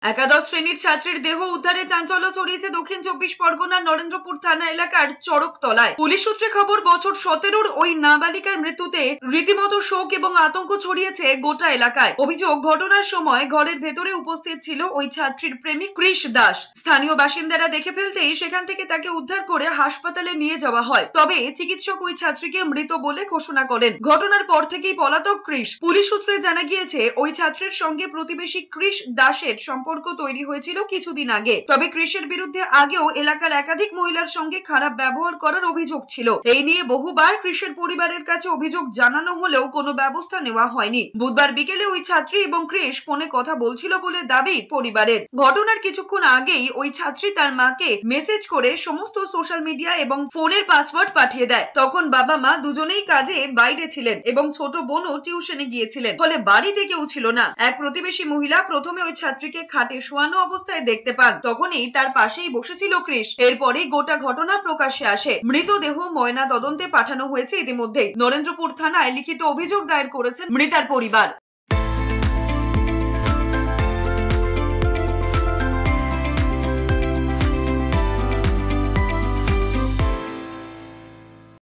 একাদশ শ্রেণীর ছাত্রীর দেহ উদ্ধারে চাঞ্চল্য ছড়িয়েছে দক্ষিণ চব্বিশ পরগনার নরেন্দ্রপুর থানা এলাকার চড়কতলায়। পুলিশ সূত্রে খবর, বছর 17-র ওই নাবালিকার মৃত্যুতে রীতিমতো শোক এবং আতঙ্ক ছড়িয়েছে গোটা এলাকায়। অভিযোগ, ঘটনার সময় ঘরের ভেতরে উপস্থিত ছিল ওই ছাত্রীর প্রেমিক কৃষ দাস। স্থানীয় বাসিন্দারা দেখে ফেলতেই সেখান থেকে তাকে উদ্ধার করে হাসপাতালে নিয়ে যাওয়া হয়। তবে চিকিৎসক ওই ছাত্রীকে মৃত বলে ঘোষণা করেন। ঘটনার পর থেকেই পলাতক কৃষ। পুলিশ সূত্রে জানা গিয়েছে, ওই ছাত্রীর সঙ্গে প্রতিবেশী কৃষ দাসের সম্পর্ক তৈরি হয়েছিল কিছুদিন আগে। তবে কৃষের বিরুদ্ধে আগেও এলাকার একাধিক মহিলার সঙ্গে খারাপ ব্যবহার করার অভিযোগ ছিল। এই নিয়ে বহুবার কৃষের পরিবারের কাছে অভিযোগ জানানো হলেও কোনো ব্যবস্থা নেওয়া হয়নি। বুধবার বিকেলে ওই ছাত্রী এবং কৃষ ফোনে কথা বলছিল বলে দাবি পরিবারের। ঘটনার কিছুক্ষণ আগেই ওই ছাত্রী তার মাকে মেসেজ করে সমস্ত সোশ্যাল মিডিয়া এবং ফোনের পাসওয়ার্ড পাঠিয়ে দেয়। তখন বাবা মা দুজনেই কাজে বাইরে ছিলেন এবং ছোট বোনও টিউশনে গিয়েছিলেন, ফলে বাড়িতে কেউ ছিল না। এক প্রতিবেশী মহিলা প্রথমে ওই ছাত্রীকে খাটে শোয়ানো অবস্থায় দেখতে পান। তখনই তার পাশেই বসেছিল কৃষ। এরপরেই গোটা ঘটনা প্রকাশ্যে আসে। মৃতদেহ ময়না তদন্তে পাঠানো হয়েছে ইতিমধ্যেই। নরেন্দ্রপুর থানায় লিখিত অভিযোগ দায়ের করেছেন মৃতার পরিবার।